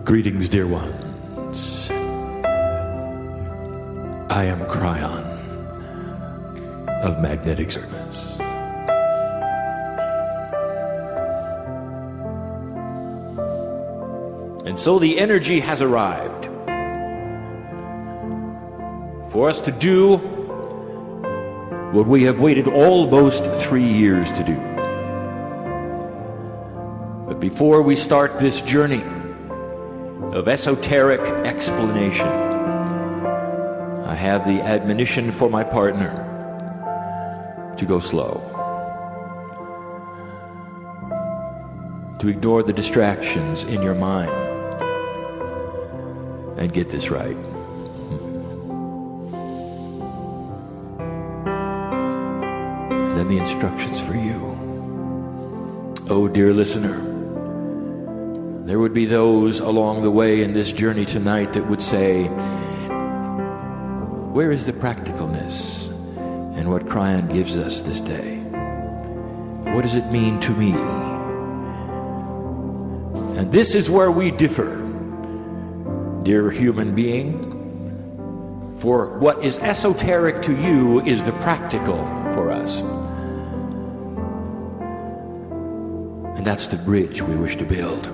Greetings, dear ones. I am Kryon of Magnetic Service. And so the energy has arrived for us to do what we have waited almost 3 years to do. But before we start this journey of esoteric explanation, I have the admonition for my partner to go slow, to ignore the distractions in your mind, and get this right. And then the instructions for you. Oh, dear listener, there would be those along the way in this journey tonight that would say, where is the practicalness in what Kryon gives us this day? What does it mean to me? And this is where we differ, dear human being. For what is esoteric to you is the practical for us. And that's the bridge we wish to build.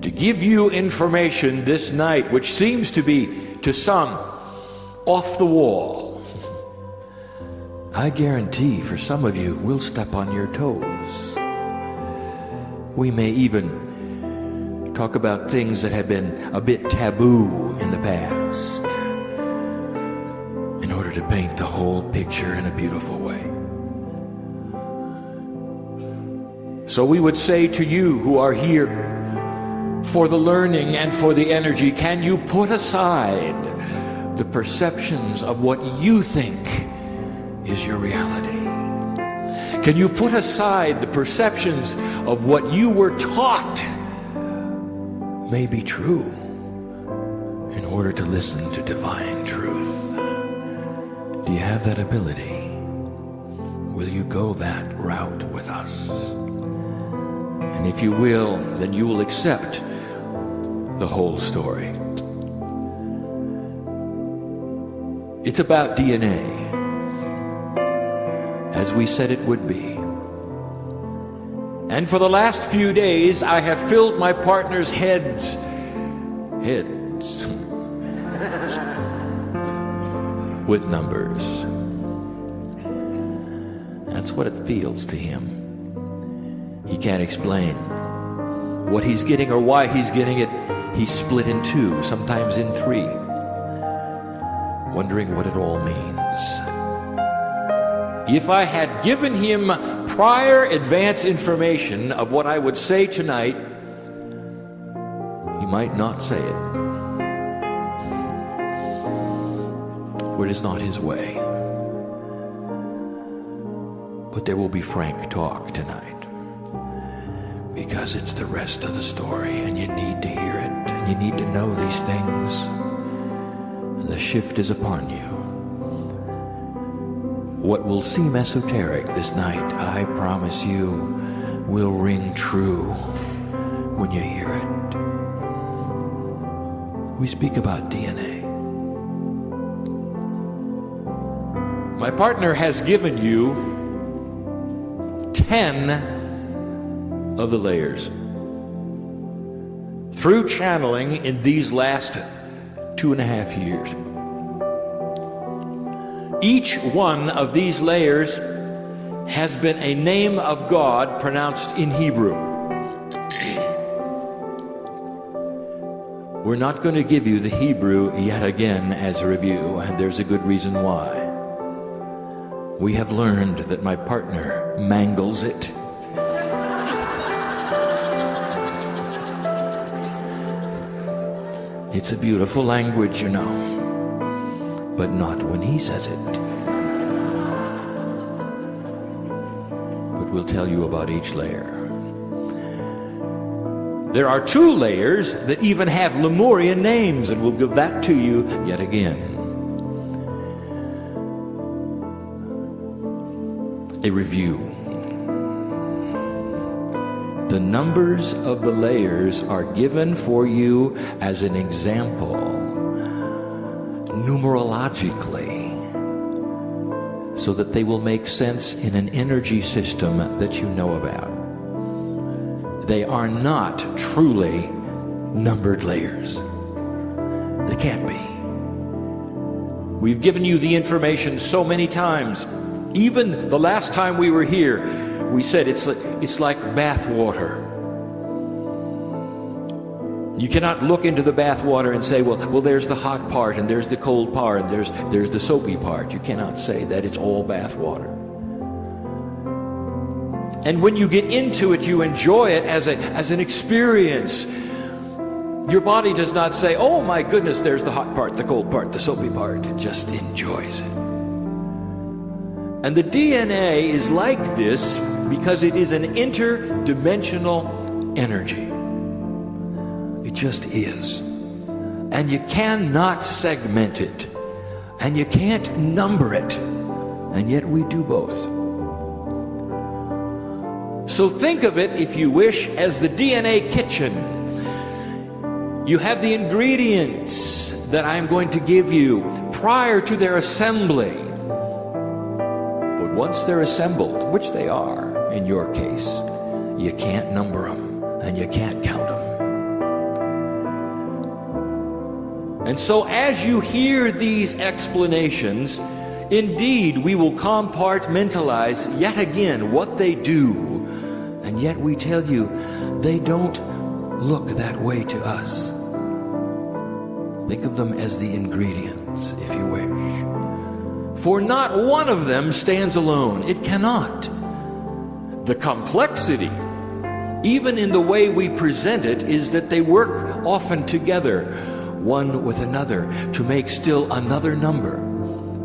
To give you information this night which seems to be, to some, off the wall. I guarantee for some of you we'll step on your toes. We may even talk about things that have been a bit taboo in the past, in order to paint the whole picture in a beautiful way. So we would say to you who are here for the learning and for the energy, can you put aside the perceptions of what you think is your reality? Can you put aside the perceptions of what you were taught may be true in order to listen to divine truth? Do you have that ability? Will you go that route with us? And if you will, then you will accept the whole story. It's about DNA, as we said it would be. And for the last few days, I have filled my partner's heads with numbers. That's what it feels to him. He can't explain what he's getting or why he's getting it. He's split in two, sometimes in three, wondering what it all means. If I had given him prior advance information of what I would say tonight, he might not say it. For it is not his way. But there will be frank talk tonight, because it's the rest of the story, and you need to hear it, and you need to know these things. And the shift is upon you. What will seem esoteric this night, I promise you, will ring true when you hear it. We speak about DNA. My partner has given you 10 of the layers through channeling in these last 2.5 years. Each one of these layers has been a name of God pronounced in Hebrew. We're not going to give you the Hebrew yet again as a review, and there's a good reason why. We have learned that my partner mangles it. It's a beautiful language, you know, but not when he says it. But we'll tell you about each layer. There are 2 layers that even have Lemurian names, and we'll give that to you yet again. A review. The numbers of the layers are given for you as an example, numerologically, so that they will make sense in an energy system that you know about. They are not truly numbered layers. They can't be. We've given you the information so many times. Even the last time we were here, we said it's like bath water. You cannot look into the bath water and say, well, there's the hot part, and there's the cold part, and there's the soapy part. You cannot say that it's all bath water. And when you get into it, you enjoy it as an experience. Your body does not say, oh my goodness, there's the hot part, the cold part, the soapy part. It just enjoys it. And the DNA is like this because it is an interdimensional energy. It just is. And you cannot segment it. And you can't number it. And yet we do both. So think of it, if you wish, as the DNA kitchen. You have the ingredients that I'm going to give you prior to their assembly. But once they're assembled, which they are in your case, you can't number them and you can't count them. And so as you hear these explanations, indeed we will compartmentalize yet again what they do. And yet we tell you, they don't look that way to us. Think of them as the ingredients, if you wish. For not one of them stands alone. It cannot. The complexity, even in the way we present it, is that they work often together, one with another, to make still another number.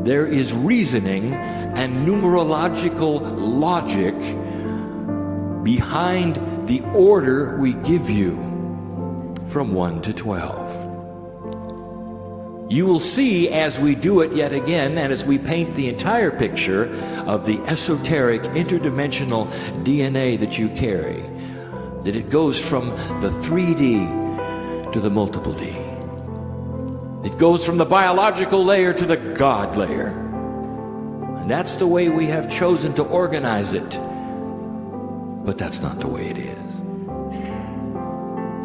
There is reasoning and numerological logic behind the order we give you from 1 to 12. You will see as we do it yet again, and as we paint the entire picture of the esoteric interdimensional DNA that you carry, that it goes from the 3D to the multiple D. It goes from the biological layer to the God layer. And that's the way we have chosen to organize it. But that's not the way it is.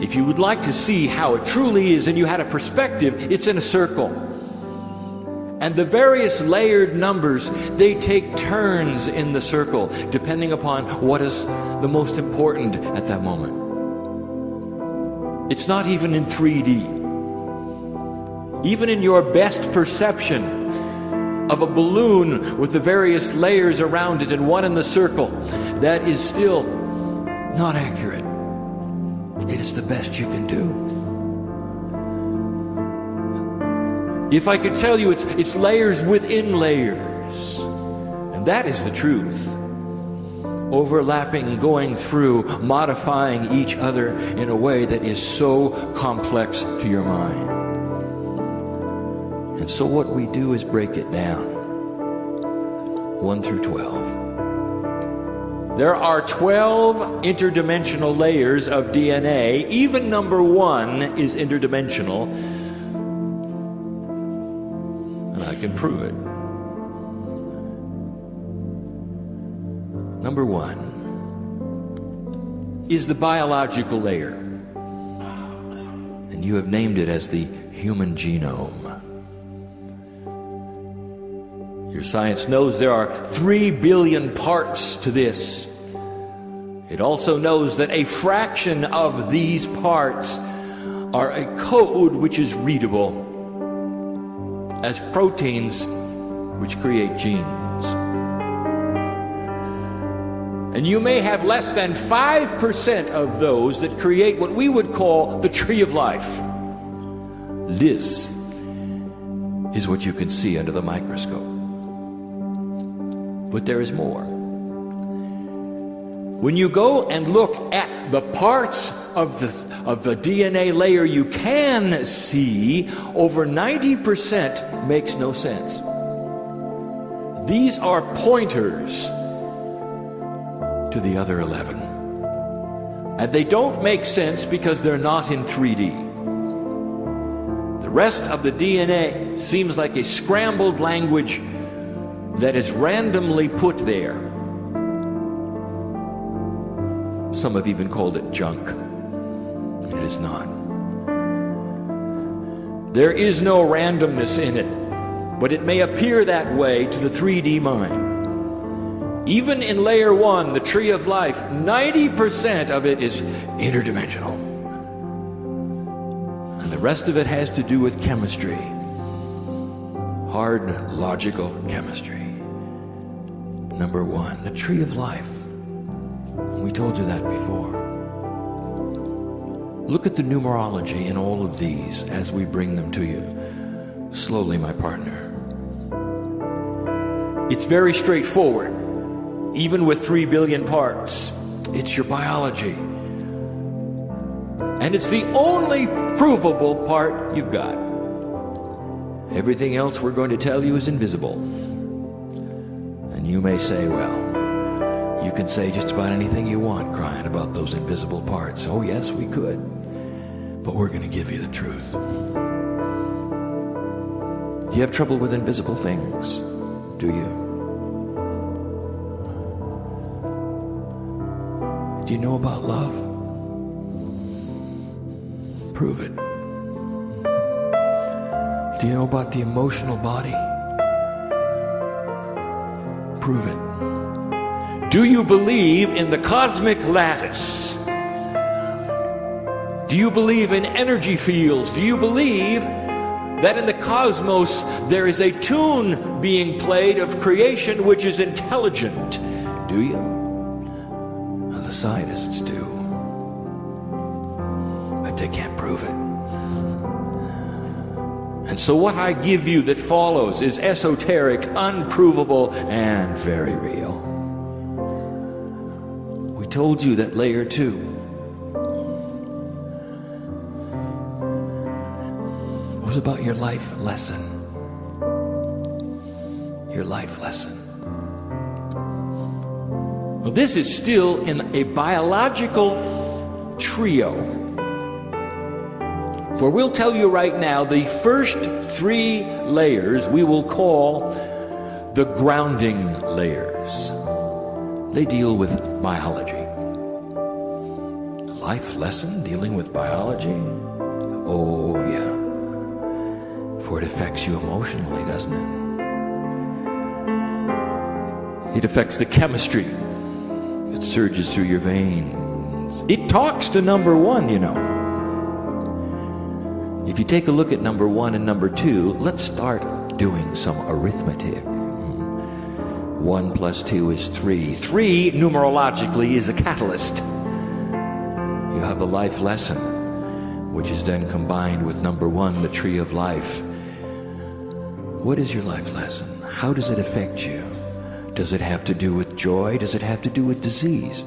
If you would like to see how it truly is and you had a perspective, it's in a circle. And the various layered numbers, they take turns in the circle, depending upon what is the most important at that moment. It's not even in 3D. Even in your best perception of a balloon with the various layers around it and one in the circle, that is still not accurate. It is the best you can do. If I could tell you it's layers within layers, and that is the truth. Overlapping, going through, modifying each other in a way that is so complex to your mind. And so what we do is break it down. 1 through 12. There are 12 interdimensional layers of DNA. Even number 1 is interdimensional. And I can prove it. Number 1 is the biological layer. And you have named it as the human genome. Your science knows there are 3 billion parts to this. It also knows that a fraction of these parts are a code which is readable as proteins which create genes. And you may have less than 5% of those that create what we would call the tree of life. This is what you can see under the microscope. But there is more. When you go and look at the parts of the DNA layer you can see, over 90% makes no sense. These are pointers to the other 11. And they don't make sense because they're not in 3D. The rest of the DNA seems like a scrambled language that is randomly put there. Some have even called it junk. It is not. There is no randomness in it, but it may appear that way to the 3D mind. Even in layer 1, the tree of life, 90% of it is interdimensional. And the rest of it has to do with chemistry. Hard, logical chemistry. Number 1, the tree of life. We told you that before. Look at the numerology in all of these as we bring them to you. Slowly, my partner. It's very straightforward. Even with 3 billion parts, it's your biology. And it's the only provable part you've got. Everything else we're going to tell you is invisible. And you may say, well, you can say just about anything you want, Kryon, about those invisible parts. Oh yes, we could. But we're going to give you the truth. Do you have trouble with invisible things? Do you? Do you know about love? Prove it. Do you know about the emotional body? Prove it. Do you believe in the cosmic lattice? Do you believe in energy fields? Do you believe that in the cosmos there is a tune being played of creation which is intelligent? Do you? Well, the scientists do. But they can't prove it. And so what I give you that follows is esoteric, unprovable, and very real. We told you that layer 2 was about your life lesson. Your life lesson. Well, this is still in a biological trio. For we'll tell you right now, the first 3 layers we will call the grounding layers. They deal with biology. Life lesson dealing with biology? Oh, yeah. For it affects you emotionally, doesn't it? It affects the chemistry that surges through your veins. It talks to number 1, you know. If you take a look at number 1 and number 2, let's start doing some arithmetic. 1 plus 2 is 3. 3, numerologically, is a catalyst. You have a life lesson, which is then combined with number 1, the tree of life. What is your life lesson? How does it affect you? Does it have to do with joy? Does it have to do with disease?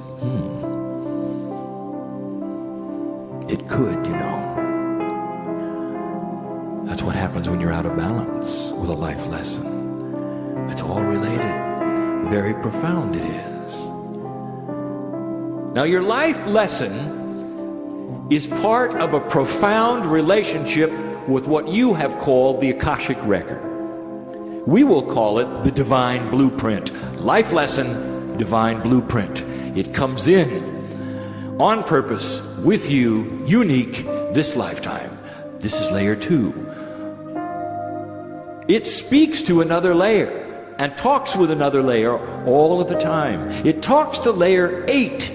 It could, you know. That's what happens when you're out of balance with a life lesson. It's all related. Very profound it is. Now, your life lesson is part of a profound relationship with what you have called the Akashic Record. We will call it the divine blueprint. Life lesson, divine blueprint. It comes in on purpose with you, unique, this lifetime. This is layer 2. It speaks to another layer and talks with another layer all of the time. It talks to layer 8.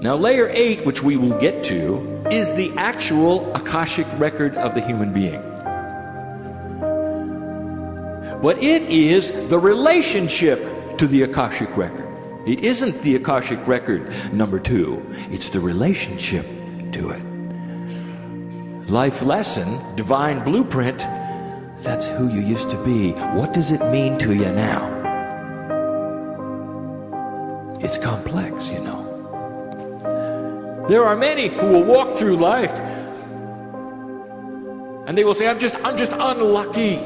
Now, layer 8, which we will get to, is the actual Akashic record of the human being. But it is the relationship to the Akashic record. It isn't the Akashic record number 2. It's the relationship to it. Life lesson, divine blueprint, that's who you used to be. What does it mean to you now? It's complex, you know. There are many who will walk through life and they will say, I'm just unlucky.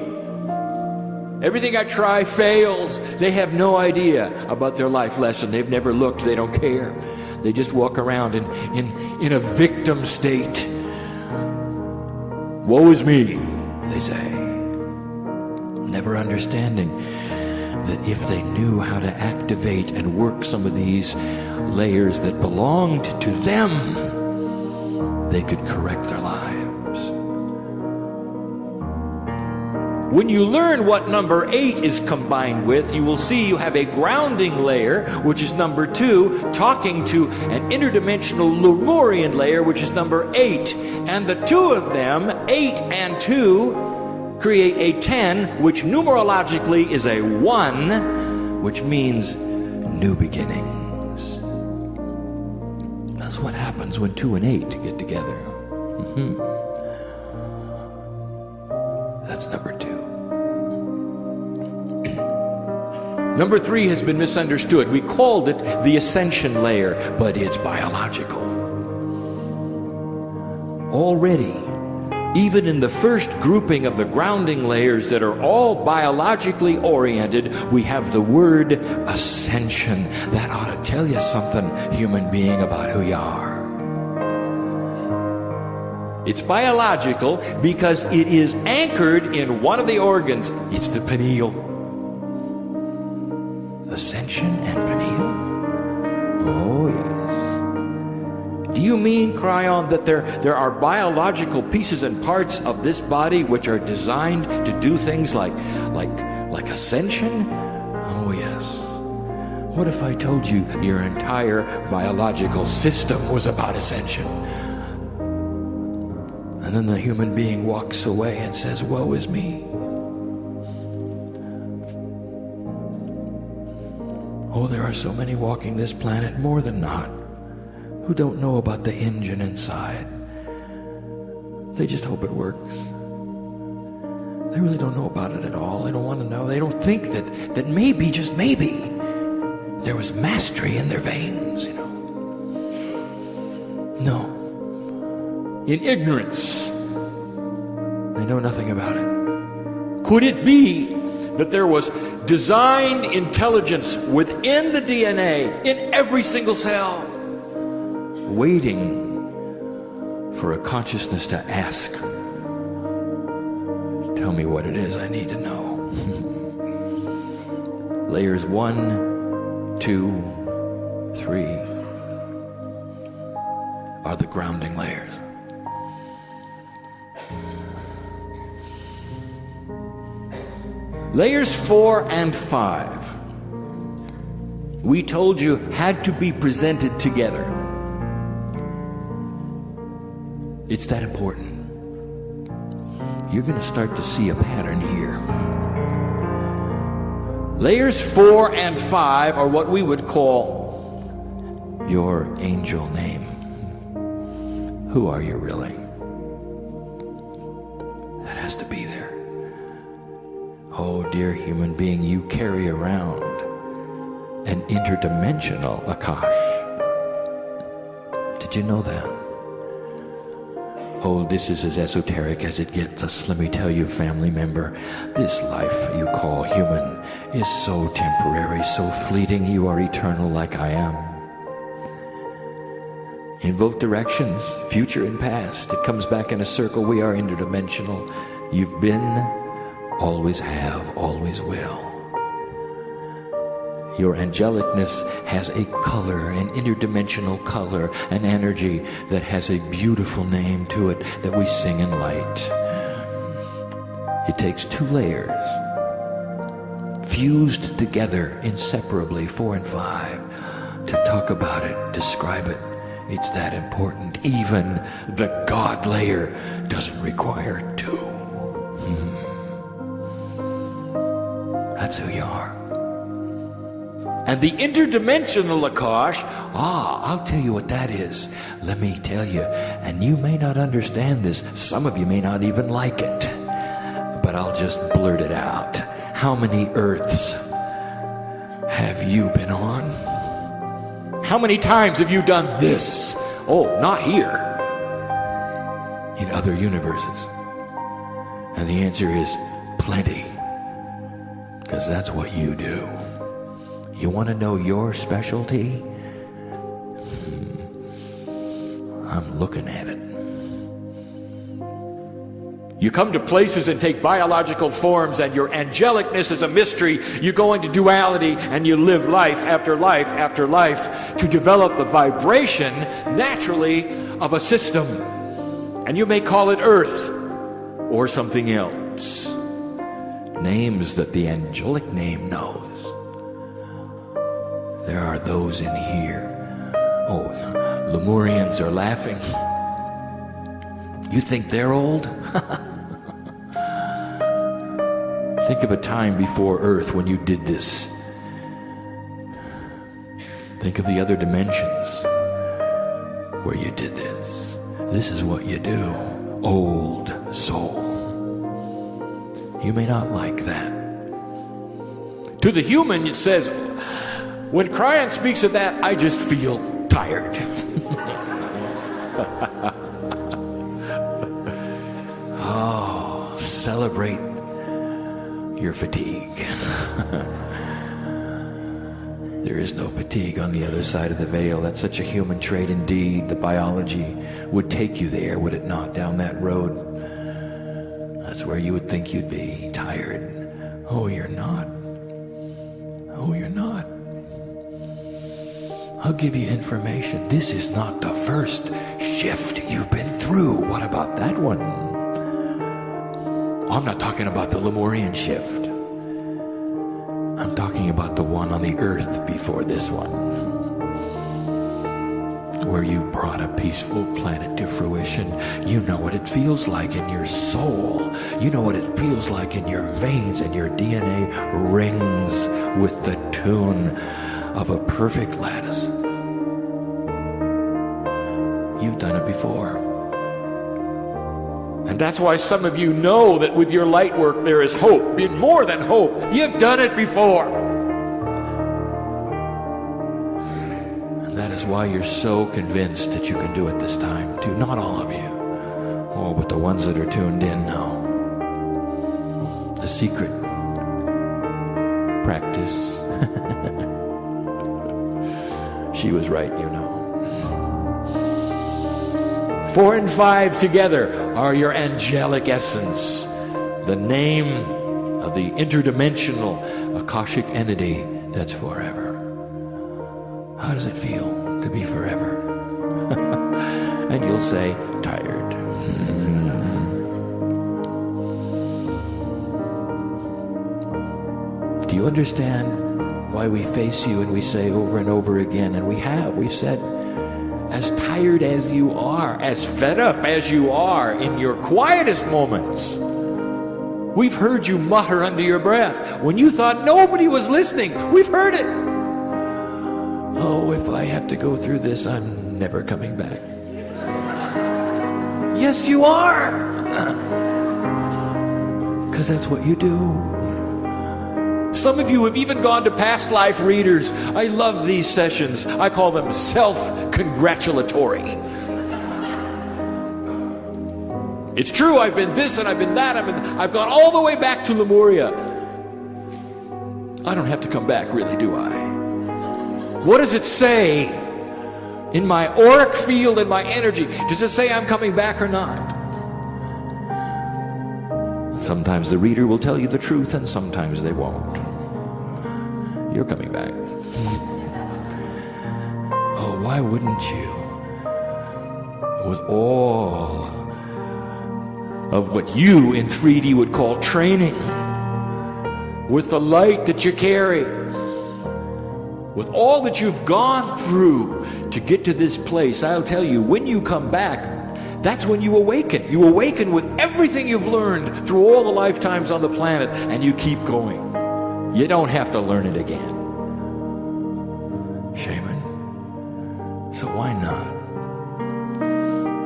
Everything I try fails. They have no idea about their life lesson. They've never looked. They don't care. They just walk around in a victim state. Woe is me, they say. Never understanding that if they knew how to activate and work some of these layers that belonged to them, they could correct their lives. When you learn what number 8 is combined with, you will see you have a grounding layer, which is number 2, talking to an interdimensional Lemurian layer, which is number 8. And the two of them, 8 and 2, create a 10, which numerologically is a 1, which means new beginnings. That's what happens when 2 and 8 get together. That's number 2. Number 3 has been misunderstood. We called it the ascension layer, but it's biological. Already, even in the first grouping of the grounding layers that are all biologically oriented, we have the word ascension. That ought to tell you something, human being, about who you are. It's biological because it is anchored in one of the organs. It's the pineal. Ascension and pineal? Oh, yes. Do you mean, Kryon, that there are biological pieces and parts of this body which are designed to do things like ascension? Oh, yes. What if I told you your entire biological system was about ascension? And then the human being walks away and says, woe is me. Oh, there are so many walking this planet, more than not, who don't know about the engine inside. They just hope it works. They really don't know about it at all. They don't want to know. They don't think that maybe, just maybe, there was mastery in their veins, No. In ignorance, they know nothing about it. Could it be that there was designed intelligence within the DNA, in every single cell, waiting for a consciousness to ask, tell me what it is I need to know? Layers 1, 2, 3 are the grounding layers. Layers 4 and 5, we told you, had to be presented together. It's that important. You're going to start to see a pattern here. Layers 4 and 5 are what we would call your angel name. Who are you really? That has to be there. Oh, dear human being, you carry around an interdimensional Akash. Did you know that? Oh, this is as esoteric as it gets. Let me tell you, family member, this life you call human is so temporary, so fleeting. You are eternal like I am. In both directions, future and past, it comes back in a circle. We are interdimensional. You've been, always have, always will. Your angelicness has a color, an interdimensional color, an energy that has a beautiful name to it that we sing in light. It takes 2 layers, fused together inseparably, 4 and 5, to talk about it, describe it. It's that important. Even the God layer doesn't require 2. That's who you are. And the interdimensional Akash, I'll tell you what that is. Let me tell you, and you may not understand this. Some of you may not even like it. But I'll just blurt it out. How many Earths have you been on? How many times have you done this? Oh, not here. In other universes. And the answer is plenty. Because that's what you do. You want to know your specialty? I'm looking at it. You come to places and take biological forms, and your angelicness is a mystery. You go into duality and you live life after life after life to develop the vibration naturally of a system. And you may call it Earth or something else. Names that the angelic name knows. There are those in here. Oh, Lemurians are laughing. You think they're old? Think of a time before Earth when you did this. Think of the other dimensions where you did this. This is what you do, old soul. You may not like that. To the human, it says, when Kryon speaks of that, I just feel tired. Oh, celebrate your fatigue. There is no fatigue on the other side of the veil. That's such a human trait indeed. The biology would take you there, would it not, down that road? That's where you would think you'd be, tired. Oh, you're not. Oh, you're not. I'll give you information. This is not the first shift you've been through. What about that one? I'm not talking about the Lemurian shift. I'm talking about the one on the earth before this one, where you brought a peaceful planet to fruition. You know what it feels like in your soul. You know what it feels like in your veins, and your DNA rings with the tune of a perfect lattice. You've done it before. And that's why some of you know that with your light work there is hope, more than hope. You've done it before. And that is why you're so convinced that you can do it this time too. Not all of you. Oh, but the ones that are tuned in know. The secret. Practice. She was right, you know. 4 and 5 together are your angelic essence, the name of the interdimensional Akashic entity that's forever. How does it feel to be forever? And you'll say, tired. Do you understand why we face you and we say over and over again, and we've said, as tired as you are, as fed up as you are in your quietest moments. We've heard you mutter under your breath when you thought nobody was listening. We've heard it. Oh, if I have to go through this, I'm never coming back. Yes, you are. Because that's what you do. Some of you have even gone to past life readers. I love these sessions. I call them self-congratulatory. It's true, I've been this and I've been that. I've gone all the way back to Lemuria. I don't have to come back, really, do I? What does it say in my auric field and my energy? Does it say I'm coming back or not? Sometimes the reader will tell you the truth, and sometimes they won't. You're coming back. Oh, why wouldn't you? With all of what you in 3D would call training, with the light that you carry, with all that you've gone through to get to this place, I'll tell you, when you come back, that's when you awaken. You awaken with everything you've learned through all the lifetimes on the planet, and you keep going. You don't have to learn it again. Shaman. So why not?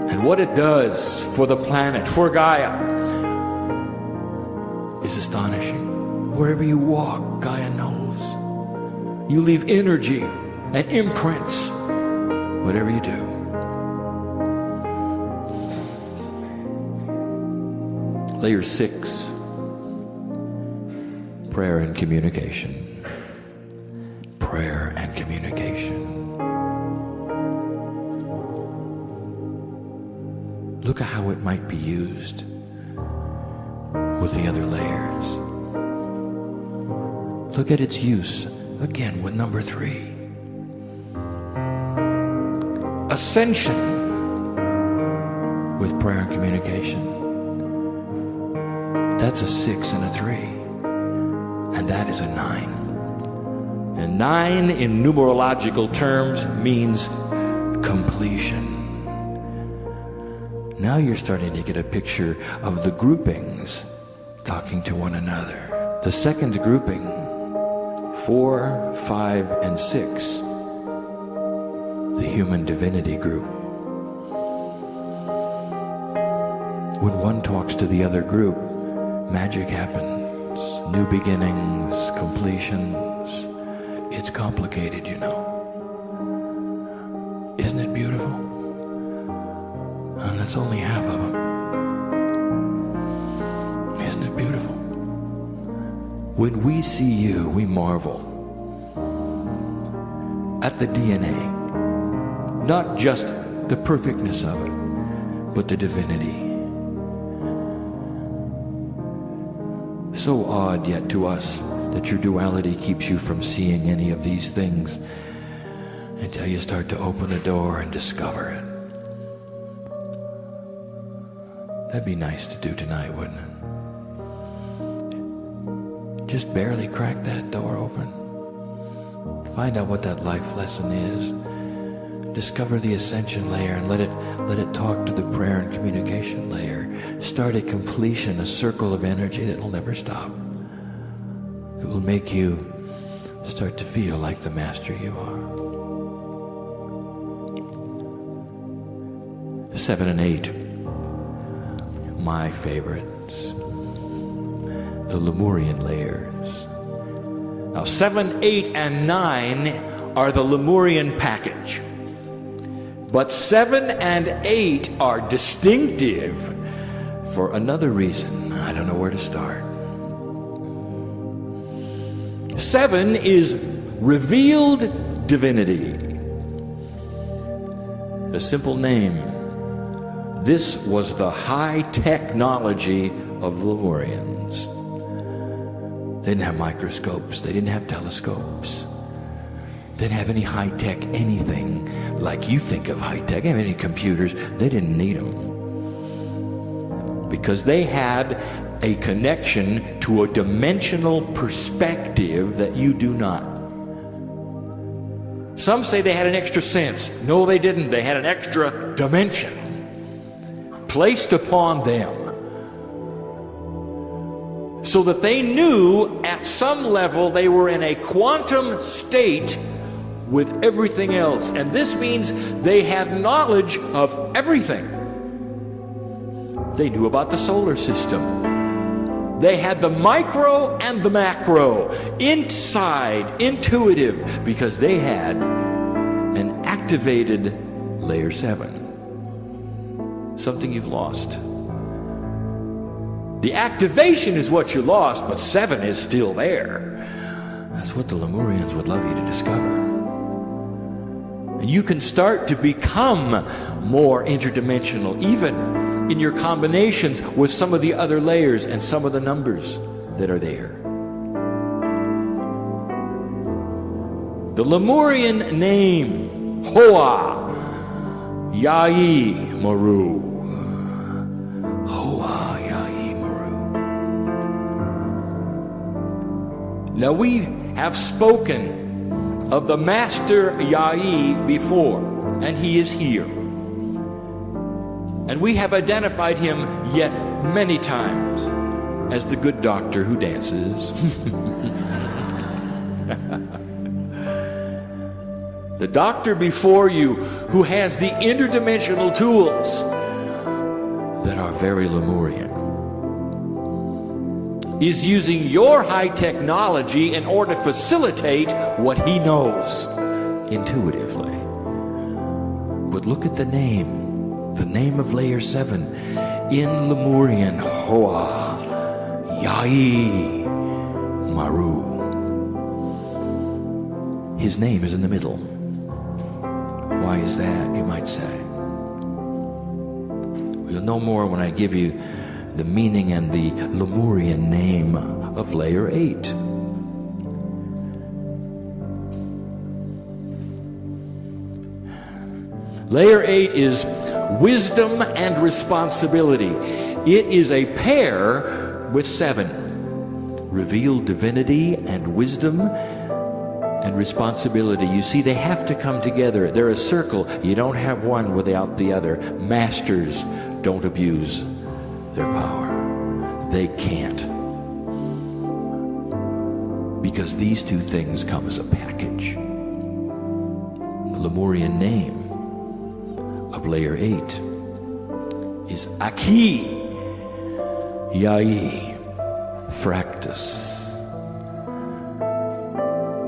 And what it does for the planet, for Gaia, is astonishing. Wherever you walk, Gaia knows. You leave energy and imprints, whatever you do. Layer 6. Prayer and communication. Prayer and communication. Look at how it might be used with the other layers. Look at its use again with number 3. Ascension with prayer and communication. That's a 6 and a 3. And that is a 9. And 9 in numerological terms means completion. Now you're starting to get a picture of the groupings talking to one another. The second grouping, 4, 5, and 6, the human divinity group. When one talks to the other group, magic happens, new beginnings, completions. It's complicated, you know. Isn't it beautiful? And that's only half of them. Isn't it beautiful? When we see you, we marvel at the DNA. Not just the perfectness of it, but the divinity. So odd yet to us that your duality keeps you from seeing any of these things until you start to open the door and discover it. That'd be nice to do tonight, wouldn't it? Just barely crack that door open. Find out what that life lesson is. Discover the ascension layer and let it talk to the prayer and communication layer. Start a completion, a circle of energy that will never stop. It will make you start to feel like the master you are. 7 and 8, my favorites, the Lemurian layers. Now 7, 8, and 9 are the Lemurian package. But 7 and 8 are distinctive for another reason. I don't know where to start. 7 is revealed divinity. The simple name. This was the high technology of the Lemurians. They didn't have microscopes. They didn't have telescopes. They didn't have any high-tech anything like you think of high-tech. They didn't have any computers. They didn't need them. Because they had a connection to a dimensional perspective that you do not. Some say they had an extra sense. No, they didn't. They had an extra dimension placed upon them, so that they knew at some level they were in a quantum state with everything else. And this means they had knowledge of everything. They knew about the solar system. They had the micro and the macro inside, intuitive, because they had an activated layer 7. Something you've lost. The activation is what you lost, but 7 is still there. That's what the Lemurians would love you to discover. And you can start to become more interdimensional, even in your combinations with some of the other layers and some of the numbers that are there. The Lemurian name, Hoa, Yai Maru. Hoa, Yai Maru. Now we have spoken of the Master Yai before, and he is here. And we have identified him yet many times as the good doctor who dances. The doctor before you who has the interdimensional tools that are very Lemurian is using your high technology in order to facilitate what he knows intuitively. But look at the name of layer 7 in Lemurian, Hoa, Yai, Maru. His name is in the middle. Why is that, you might say? You'll know more when I give you the meaning and the Lemurian name of layer 8. Layer 8 is wisdom and responsibility. It is a pair with 7. Revealed divinity and wisdom and responsibility. You see, they have to come together. They're a circle. You don't have one without the other. Masters don't abuse their power. They can't. Because these two things come as a package. The Lemurian name of layer 8 is Aki Yai Fractus.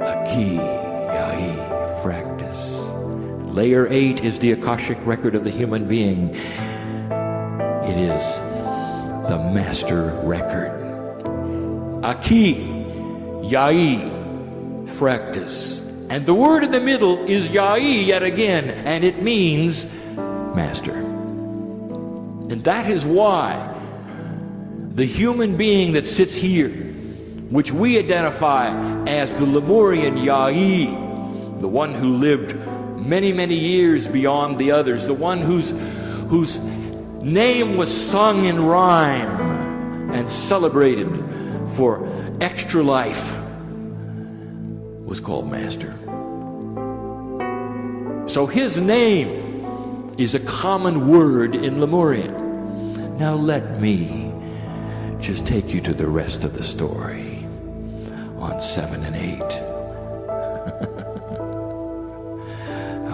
Aki Yai Fractus. Layer 8 is the Akashic record of the human being. It is the master record. Aki Yai Fractus. And the word in the middle is Yai yet again, and it means master. And that is why the human being that sits here, which we identify as the Lemurian Yai, the one who lived many, many years beyond the others, the one whose name was sung in rhyme and celebrated for extra life, was called Master. So his name is a common word in Lemurian. Now let me just take you to the rest of the story on 7 and 8.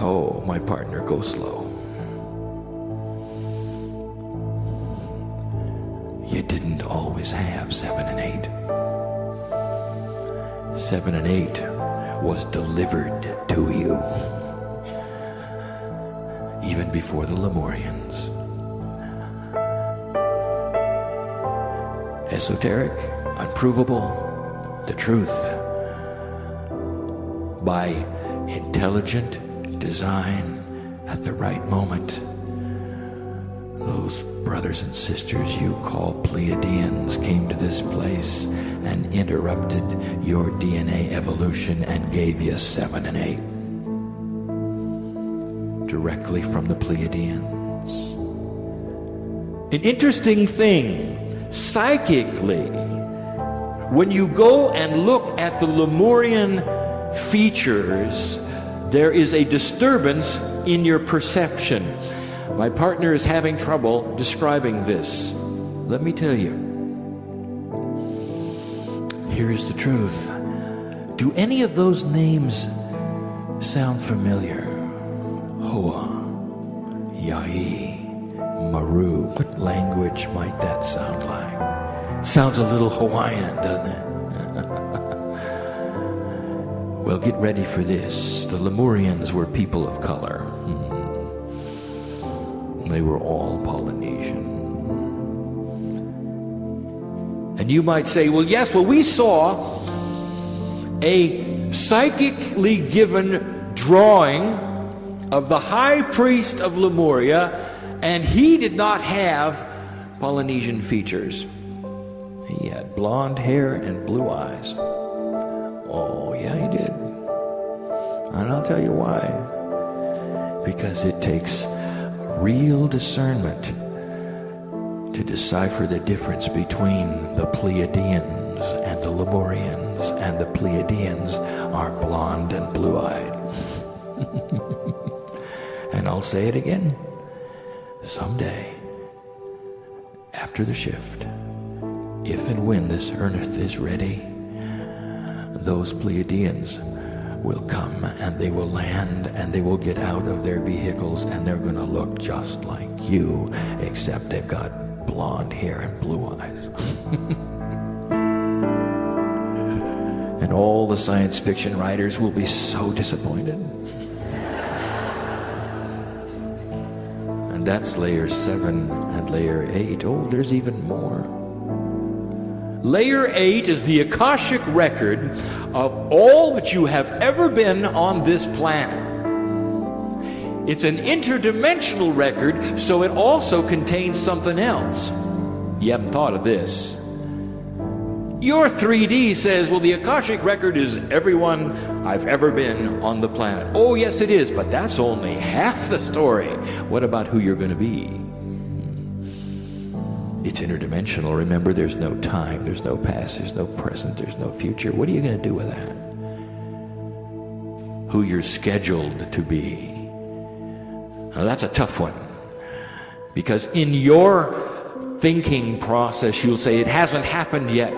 Oh, my partner, go slow. You didn't always have 7 and 8. 7 and 8 was delivered to you even before the Lemurians. Esoteric, unprovable, the truth. By intelligent design at the right moment. Those brothers and sisters you call Pleiadians came to this place and interrupted your DNA evolution and gave you 7 and 8. Directly from the Pleiadians. An interesting thing, psychically, when you go and look at the Lemurian features, there is a disturbance in your perception. My partner is having trouble describing this. Let me tell you. Here is the truth. Do any of those names sound familiar? Hoa, Yai, Maru. What language might that sound like? Sounds a little Hawaiian, doesn't it? Well, get ready for this. The Lemurians were people of color. They were all Polynesian. And you might say, well, yes, we saw a psychically given drawing of the high priest of Lemuria, and he did not have Polynesian features. He had blonde hair and blue eyes. Oh, yeah, he did. And I'll tell you why. Because it takes real discernment to decipher the difference between the Pleiadians and the Lemurians, and the Pleiadians are blonde and blue-eyed. And I'll say it again. Someday, after the shift, if and when this earth is ready, those Pleiadians will come and they will land and they will get out of their vehicles and they're going to look just like you, except they've got blonde hair and blue eyes. And all the science fiction writers will be so disappointed. And that's layer 7 and layer 8. Oh, there's even more. Layer 8 is the Akashic record of all that you have ever been on this planet. It's an interdimensional record, so it also contains something else. You haven't thought of this. Your 3D says, well, the Akashic record is everyone I've ever been on the planet. Oh, yes, it is, but that's only half the story. What about who you're going to be? It's interdimensional. Remember, there's no time, there's no past, there's no present, there's no future. What are you going to do with that? Who you're scheduled to be. Now, that's a tough one. Because in your thinking process, you'll say, it hasn't happened yet.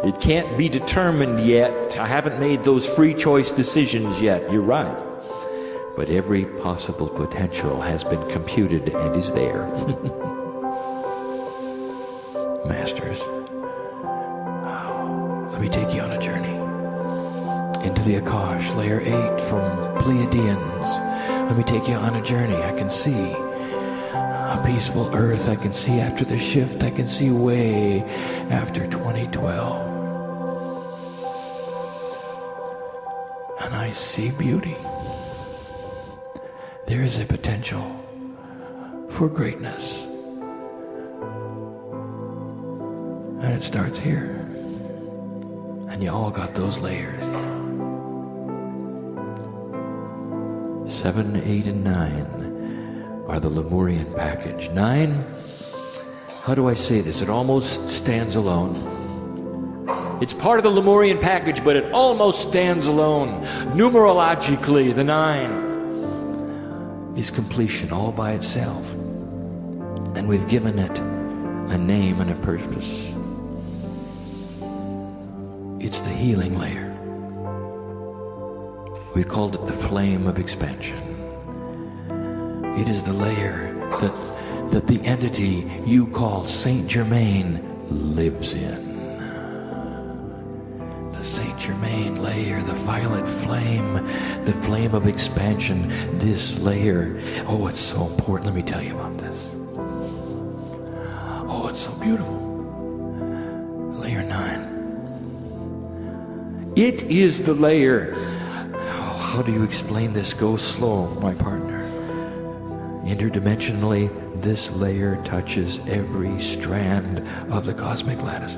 It can't be determined yet. I haven't made those free choice decisions yet. You're right. But every possible potential has been computed and is there. Masters, let me take you on a journey into the Akash, layer 8 from Pleiadians. Let me take you on a journey. I can see a peaceful earth. I can see after the shift. I can see way after 2012. And I see beauty. There is a potential for greatness. And it starts here. And you all got those layers. 7, 8, and 9 are the Lemurian package. 9, how do I say this? It almost stands alone. It's part of the Lemurian package, but it almost stands alone. Numerologically, the 9 is completion all by itself. And we've given it a name and a purpose. It's the healing layer. We called it the flame of expansion. It is the layer that the entity you call Saint Germain lives in. The Saint Germain layer, the violet flame, the flame of expansion, this layer. Oh, it's so important. Let me tell you about this. Oh, it's so beautiful. Layer 9. It is the layer. Oh, how do you explain this? Go slow, my partner. Interdimensionally, this layer touches every strand of the cosmic lattice.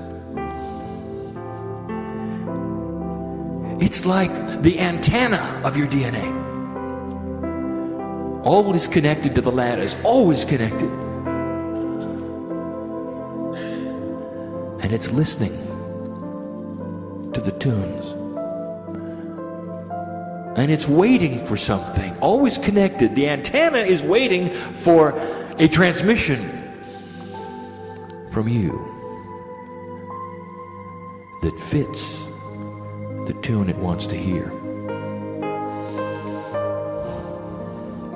It's like the antenna of your DNA. Always connected to the lattice, always connected. And it's listening to the tunes. And it's waiting for something, always connected. The antenna is waiting for a transmission from you that fits the tune it wants to hear.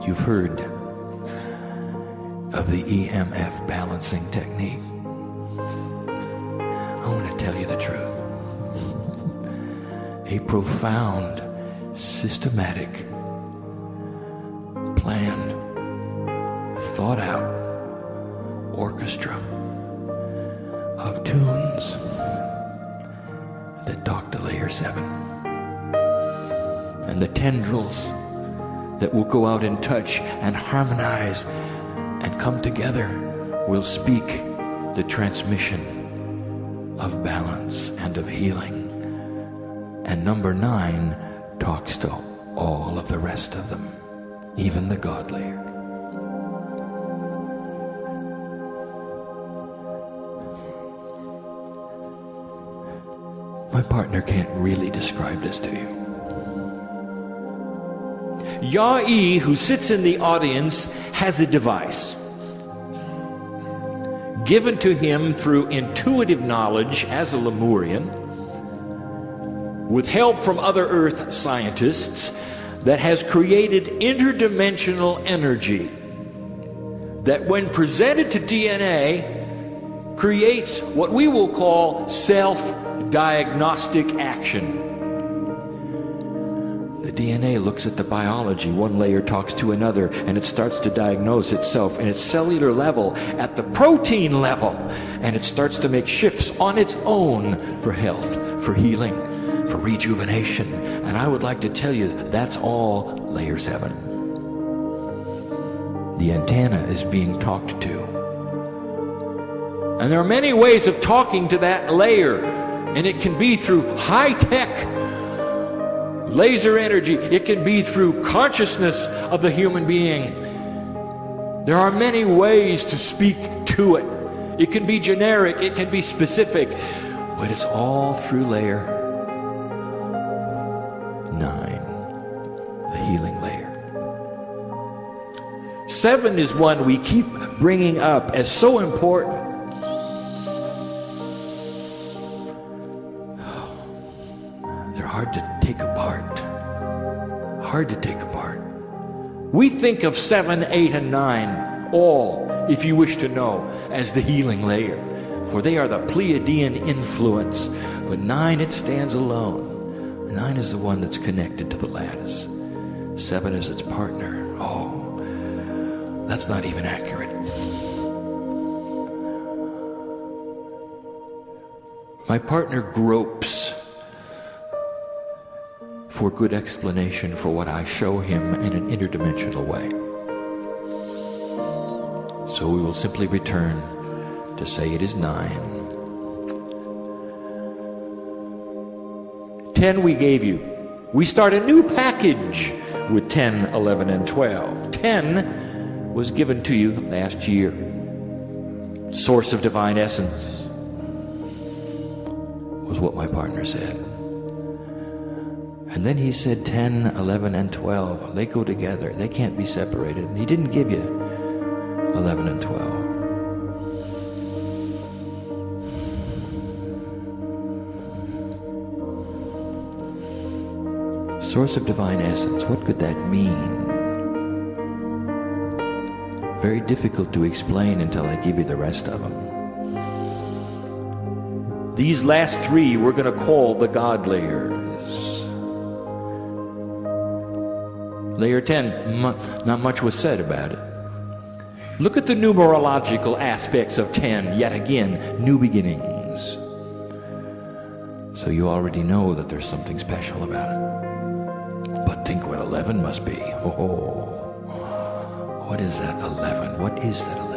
You've heard of the EMF balancing technique. I want to tell you the truth. A profound, systematic, planned, thought out orchestra of tunes that talk to layer 7. And the tendrils that will go out and touch and harmonize and come together will speak the transmission of balance and of healing. And number 9 talks to all of the rest of them, even the God layer. My partner can't really describe this to you. Yah-E, who sits in the audience, has a device given to him through intuitive knowledge as a Lemurian, with help from other Earth scientists, that has created interdimensional energy that, when presented to DNA, creates what we will call self-diagnostic action. The DNA looks at the biology. One layer talks to another, and it starts to diagnose itself in its cellular level, at the protein level, and it starts to make shifts on its own for health, for healing, for rejuvenation. And I would like to tell you, that's all layer 7. The antenna is being talked to. And there are many ways of talking to that layer, and it can be through high-tech laser energy. It can be through consciousness of the human being. There are many ways to speak to it. It can be generic, it can be specific, but it's all through layer 9, the healing layer. 7 is one we keep bringing up as so important. They're hard to take apart. Hard to take apart. We think of 7, 8, and 9, all, if you wish to know, as the healing layer, for they are the Pleiadian influence. But 9, it stands alone. 9 is the one that's connected to the lattice. 7 is its partner. Oh, that's not even accurate. My partner gropes for good explanation for what I show him in an interdimensional way. So we will simply return to say it is 9. 10 we gave you. We start a new package with 10, 11, and 12. 10 was given to you last year. Source of divine essence was what my partner said. And then he said 10, 11, and 12. They go together. They can't be separated. He didn't give you 11 and 12. Source of divine essence. What could that mean? Very difficult to explain until I give you the rest of them. These last 3 we're going to call the God layers. Layer 10, not much was said about it. Look at the numerological aspects of 10. Yet again, new beginnings. So you already know that there's something special about it. But think what 11 must be. Oh, what is that 11? What is that 11?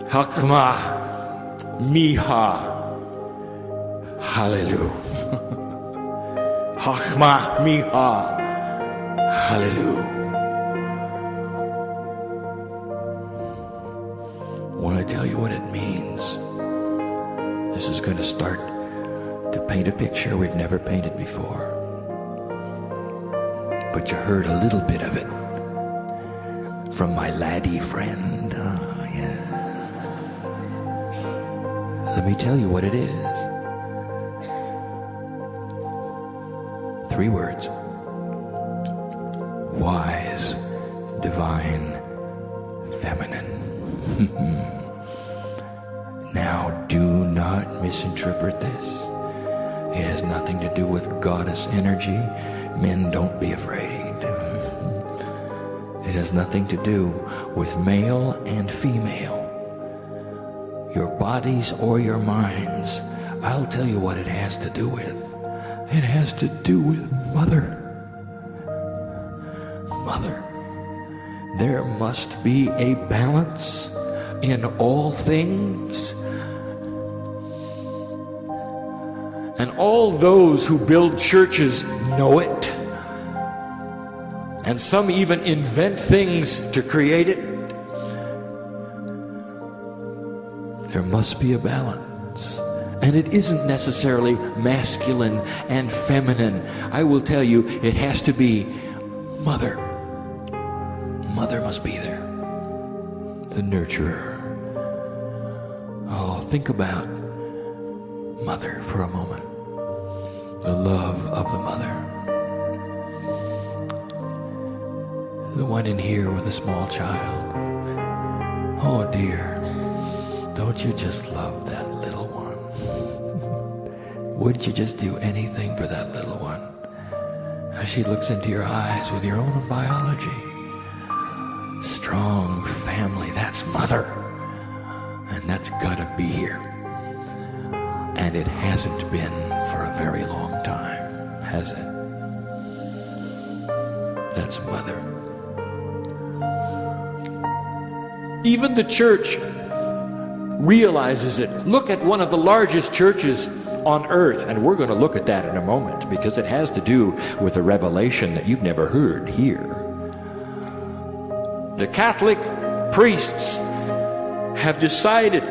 Hakma Miha. Hallelujah. Hakma Miha. Hallelujah. Want to tell you what it means? This is going to start to paint a picture we've never painted before. But you heard a little bit of it from my laddie friend. Yeah. Let me tell you what it is. 3 words. Wise, divine, feminine. Now, do not misinterpret this. It has nothing to do with goddess energy. Men, don't be afraid. It has nothing to do with male and female. Your bodies or your minds. I'll tell you what it has to do with. It has to do with mother. Mother. There must be a balance in all things. And all those who build churches know it. And some even invent things to create it. There must be a balance. And it isn't necessarily masculine and feminine. I will tell you, it has to be mother. Mother must be there. The nurturer. Oh, think about mother for a moment. The love of the mother. The one in here with a small child. Oh dear, don't you just love that little one? Wouldn't you just do anything for that little one? As she looks into your eyes with your own biology. Strong family, that's mother. And that's gotta be here. And it hasn't been for a very long time, has it? That's mother. Even the church realizes it. Look at one of the largest churches on earth, and we're going to look at that in a moment because it has to do with a revelation that you've never heard here. The Catholic priests have decided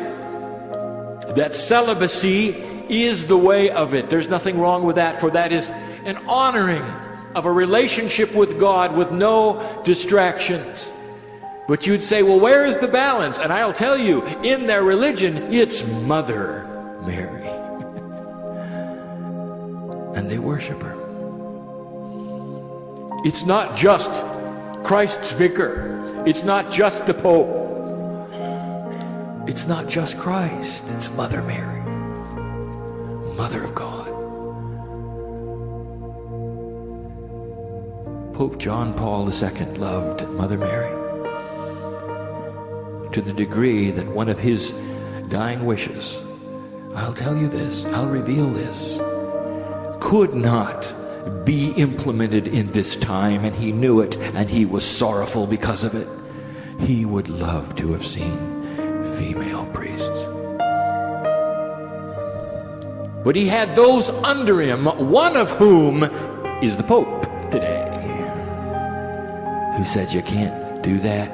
that celibacy is the way of it. There's nothing wrong with that, for that is an honoring of a relationship with God with no distractions. But you'd say, well, where is the balance? And I'll tell you, in their religion, it's Mother Mary. And they worship her. It's not just Christ's vicar. It's not just the Pope. It's not just Christ. It's Mother Mary, Mother of God. Pope John Paul II loved Mother Mary to the degree that one of his dying wishes, I'll tell you this, I'll reveal this, could not be implemented in this time, and he knew it, and he was sorrowful because of it. He would love to have seen female priests. But he had those under him, one of whom is the Pope today, who said you can't do that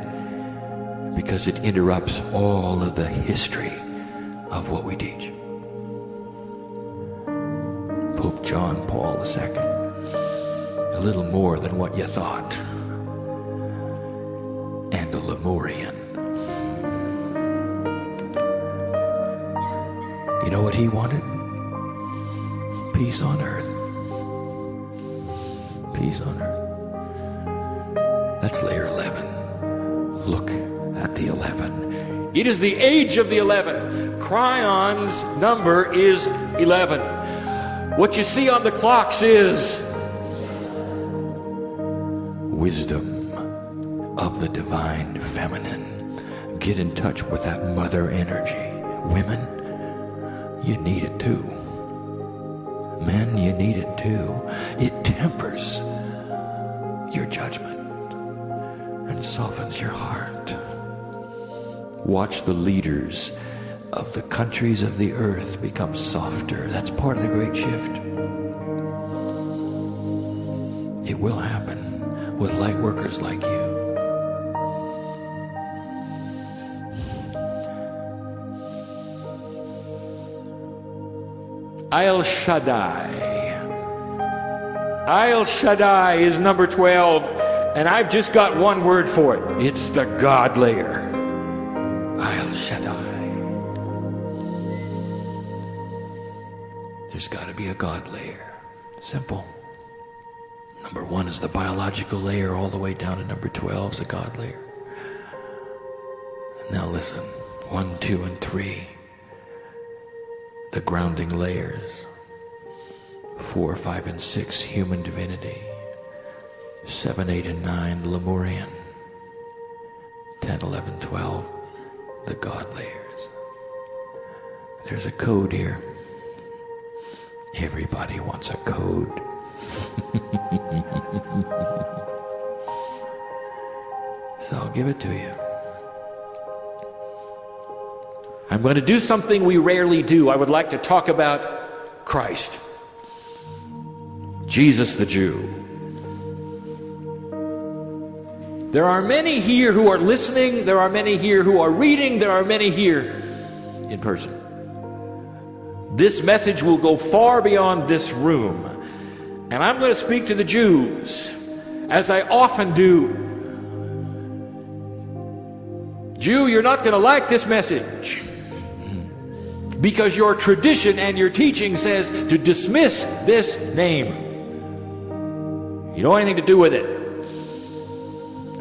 because it interrupts all of the history of what we teach. Pope John Paul II, a little more than what you thought, and a Lemurian. You know what he wanted? Peace on earth. Peace on earth. That's layer 11. Look at the 11. It is the age of the 11. Kryon's number is 11. What you see on the clocks is wisdom of the divine feminine. Get in touch with that mother energy. Women, you need it too. Men, you need it too. It tempers your judgment and softens your heart. Watch the leaders of the countries of the earth become softer. That's part of the great shift. It will happen with light workers like you. El Shaddai. El Shaddai is number 12, and I've just got one word for it. It's the God layer. El Shaddai. There's got to be a God layer. Simple. Number 1 is the biological layer, all the way down to number 12 is the God layer. Now listen, 1, 2, and 3. The grounding layers. 4, 5, and 6, human divinity. 7, 8, and 9, Lemurian. 10, 11, 12, the God layers. There's a code here. Everybody wants a code. So I'll give it to you. I'm going to do something we rarely do. I would like to talk about Christ, Jesus the Jew. There are many here who are listening. There are many here who are reading. There are many here in person. This message will go far beyond this room. And I'm going to speak to the Jews, as I often do. Jew, you're not going to like this message, because your tradition and your teaching says to dismiss this name. You don't have anything to do with it.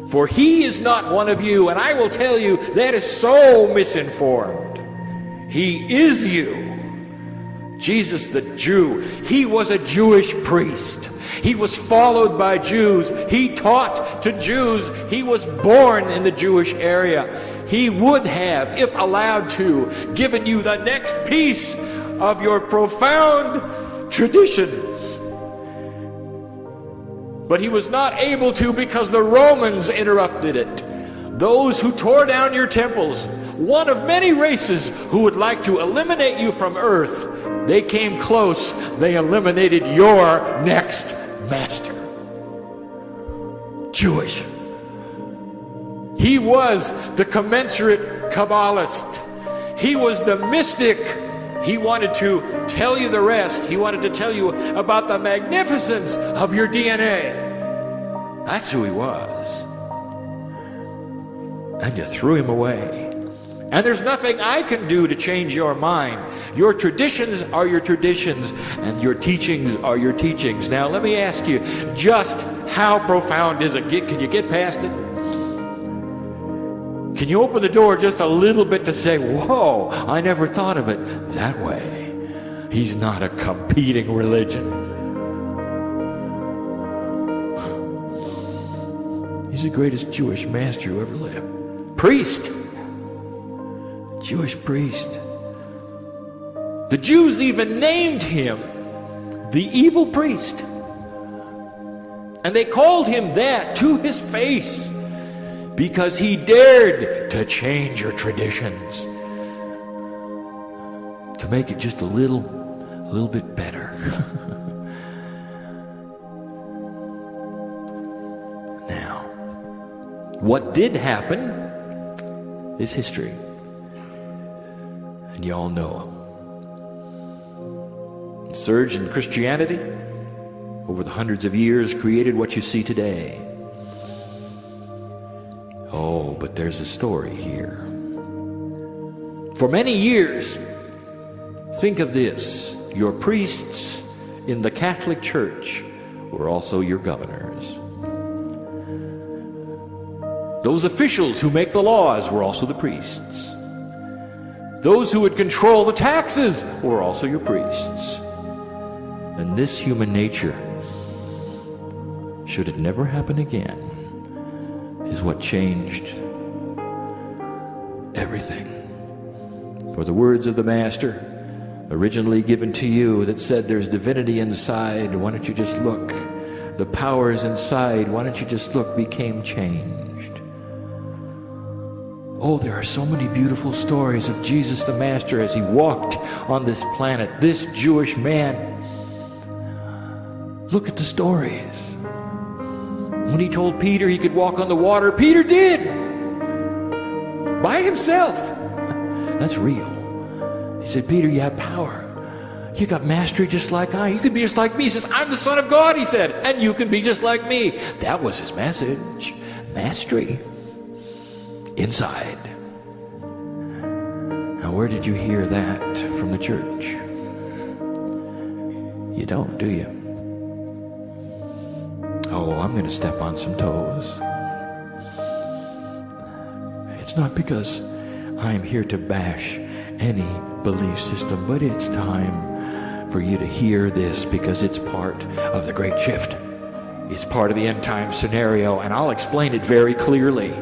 For he is not one of you, and I will tell you that is so misinformed. He is you. Jesus the Jew, he was a Jewish priest. He was followed by Jews. He taught to Jews. He was born in the Jewish area. He would have, if allowed to, given you the next piece of your profound tradition. But he was not able to because the Romans interrupted it. Those who tore down your temples, one of many races who would like to eliminate you from earth, they came close. They eliminated your next master. Jewish. He was the commensurate Kabbalist. He was the mystic. He wanted to tell you the rest. He wanted to tell you about the magnificence of your DNA. That's who he was. And you threw him away. And there's nothing I can do to change your mind. Your traditions are your traditions, and your teachings are your teachings. Now, let me ask you, just how profound is it? Can you get past it? Can you open the door just a little bit to say, whoa, I never thought of it that way? He's not a competing religion. He's the greatest Jewish master who ever lived. Priest. Jewish priest. The Jews even named him the evil priest. And they called him that to his face because he dared to change your traditions, to make it just a little bit better. Now, what did happen is history. And you all know. The surge in Christianity over the hundreds of years created what you see today. Oh, but there's a story here. For many years, think of this, your priests in the Catholic Church were also your governors. Those officials who make the laws were also the priests. Those who would control the taxes were also your priests. And this human nature, should it never happen again, is what changed everything. For the words of the Master, originally given to you, that said there's divinity inside, why don't you just look? The powers inside, why don't you just look, became changed. Oh, there are so many beautiful stories of Jesus the Master as he walked on this planet, this Jewish man. Look at the stories. When he told Peter he could walk on the water, Peter did. By himself. That's real. He said, Peter, you have power. You got mastery just like I. You can be just like me. He says, I'm the Son of God, he said, and you can be just like me. That was his message. Mastery. Inside. Now, where did you hear that from the church? You don't, do you? Oh, I'm going to step on some toes. It's not because I'm here to bash any belief system, but it's time for you to hear this because it's part of the great shift. It's part of the end time scenario, and I'll explain it very clearly.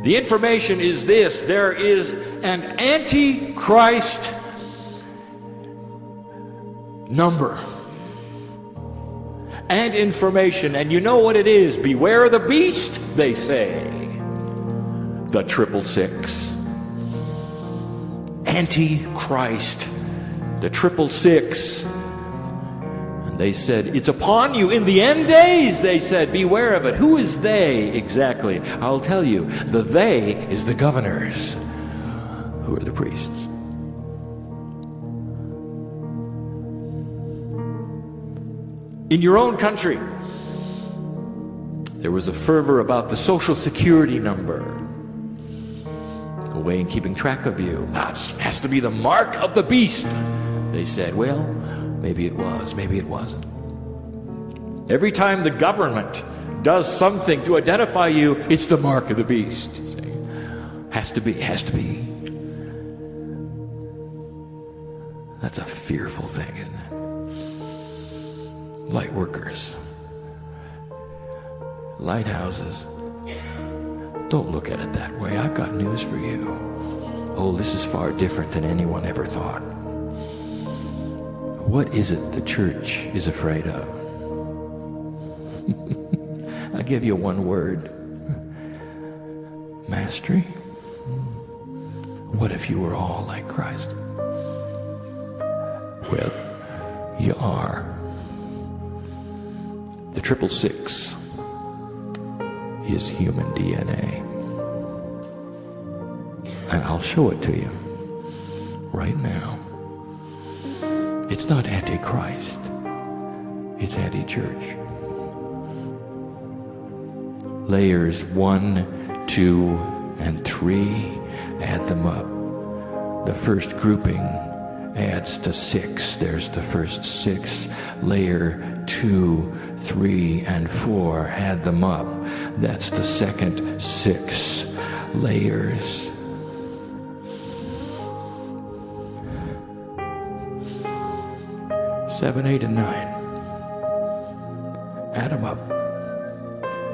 The information is this: there is an Antichrist number and information, and you know what it is. Beware of the beast, they say. The 666. Antichrist. The 666. And they said, it's upon you in the end days, they said. Beware of it. Who is they exactly? I'll tell you. The they is the governors, who are the priests. In your own country, there was a fervor about the Social Security number. A way in keeping track of you. That has to be the mark of the beast. They said, well, maybe it was, maybe it wasn't. Every time the government does something to identify you, it's the mark of the beast. Has to be, has to be. That's a fearful thing, isn't it? Light workers, lighthouses. Don't look at it that way. I've got news for you. Oh, this is far different than anyone ever thought. What is it the church is afraid of? I'll give you one word. Mastery. What if you were all like Christ? Well, you are. The 666 is human DNA. And I'll show it to you right now. It's not anti-Christ. It's anti-church. Layers 1, 2, and 3, add them up. The first grouping adds to 6. There's the first 6. Layer 2, 3, and 4, add them up. That's the second 6 layers. Seven, 8, and 9. Add them up.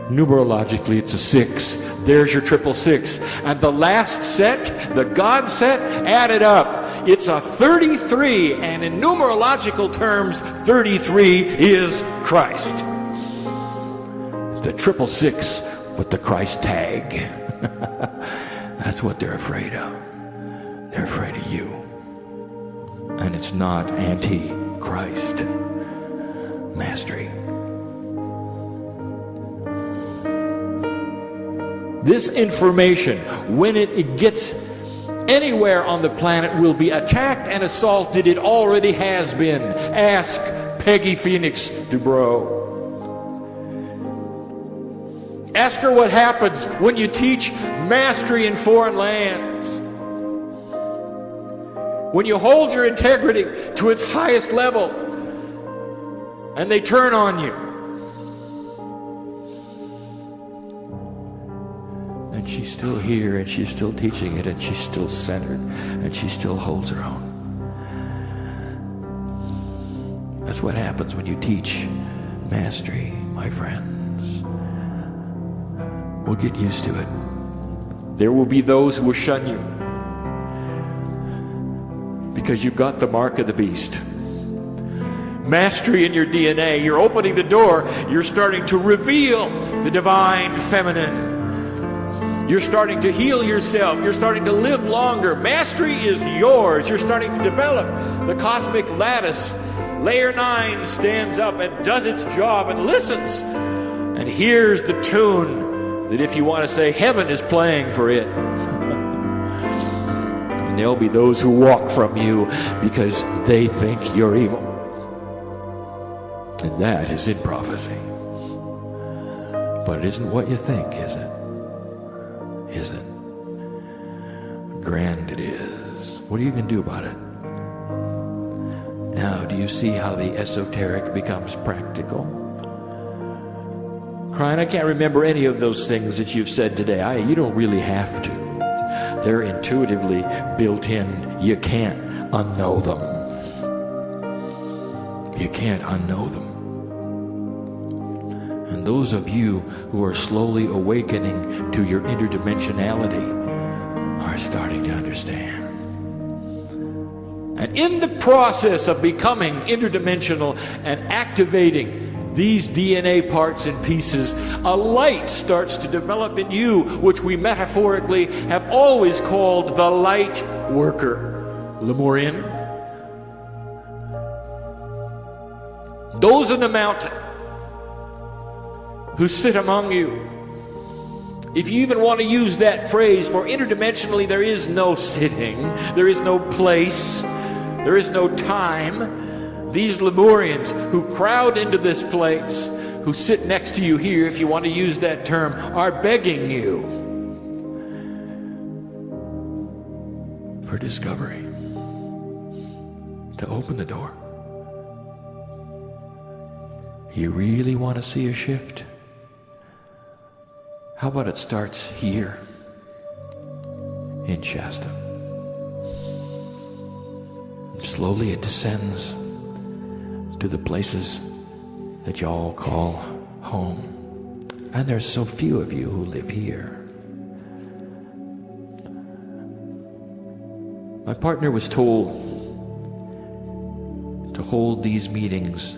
Numerologically, it's a 6. There's your 666. And the last set, the God set, add it up. It's a 33. And in numerological terms, 33 is Christ. The 666 with the Christ tag. That's what they're afraid of. They're afraid of you. And it's not anti-Christ. Mastery. This information, when it gets anywhere on the planet, will be attacked and assaulted. It already has been. Ask Peggy Phoenix Dubrow. Ask her what happens when you teach mastery in foreign lands. When you hold your integrity to its highest level and they turn on you. And she's still here, and she's still teaching it, and she's still centered, and she still holds her own. That's what happens when you teach mastery, my friends. We'll get used to it. There will be those who will shun you because you've got the mark of the beast. Mastery in your DNA. You're opening the door. You're starting to reveal the divine feminine. You're starting to heal yourself. You're starting to live longer. Mastery is yours. You're starting to develop the cosmic lattice. Layer 9 stands up and does its job and listens and hears the tune that, if you want to say, heaven is playing for it. And there'll be those who walk from you because they think you're evil. And that is in prophecy. But it isn't what you think, is it? Is it? Grand it is. What are you going to do about it? Now, do you see how the esoteric becomes practical? Kryon, I can't remember any of those things that you've said today. You don't really have to. They're intuitively built in. You can't unknow them. You can't unknow them. And those of you who are slowly awakening to your interdimensionality are starting to understand. And in the process of becoming interdimensional and activating these DNA parts and pieces, a light starts to develop in you, which we metaphorically have always called the light worker. Lemurian. Those in the mountain who sit among you. If you even want to use that phrase, for interdimensionally there is no sitting, there is no place, there is no time. These Lemurians who crowd into this place, who sit next to you here, if you want to use that term, are begging you for discovery, to open the door. You really want to see a shift? How about it starts here in Shasta? Slowly it descends to the places that y'all call home. And there's so few of you who live here. My partner was told to hold these meetings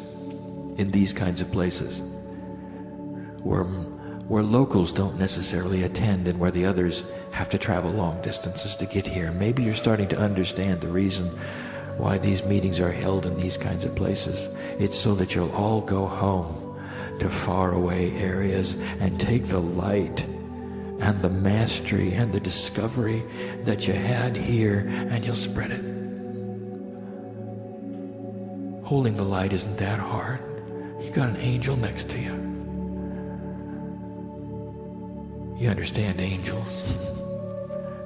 in these kinds of places where locals don't necessarily attend and where the others have to travel long distances to get here. Maybe you're starting to understand the reason why these meetings are held in these kinds of places. It's so that you'll all go home to faraway areas and take the light and the mastery and the discovery that you had here, and you'll spread it. Holding the light isn't that hard. You got an angel next to you. You understand angels?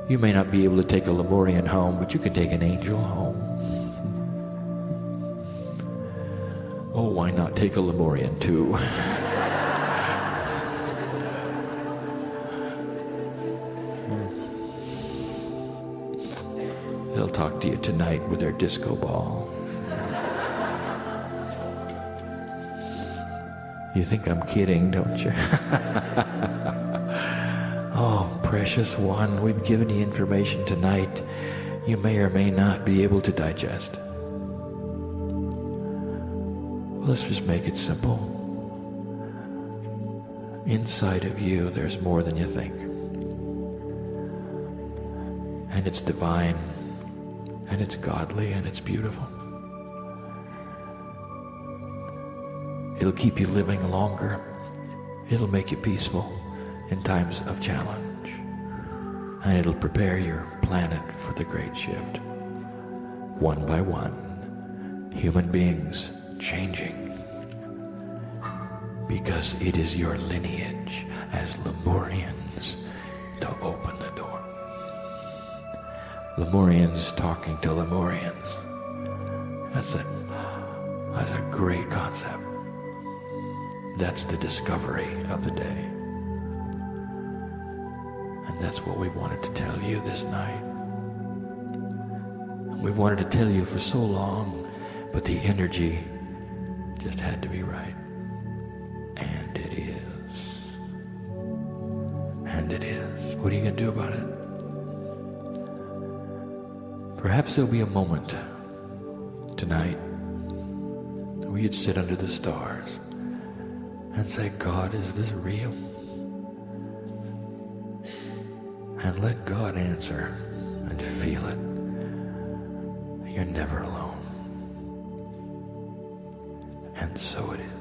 You may not be able to take a Lemurian home, but you can take an angel home. Oh, why not take a Lemurian too? They'll talk to you tonight with their disco ball. You think I'm kidding, don't you? Oh, precious one, we've given you information tonight you may or may not be able to digest. Let's just make it simple. Inside of you, there's more than you think. And it's divine, and it's godly, and it's beautiful. It'll keep you living longer. It'll make you peaceful in times of challenge. And it'll prepare your planet for the great shift. One by one, human beings changing. Because it is your lineage as Lemurians to open the door. Lemurians talking to Lemurians. That's a great concept. That's the discovery of the day. And that's what we wanted to tell you this night. We've wanted to tell you for so long, but the energy just had to be right. And it is. And it is. What are you going to do about it? Perhaps there'll be a moment tonight where you'd sit under the stars and say, God, is this real? And let God answer and feel it. You're never alone. And so it is.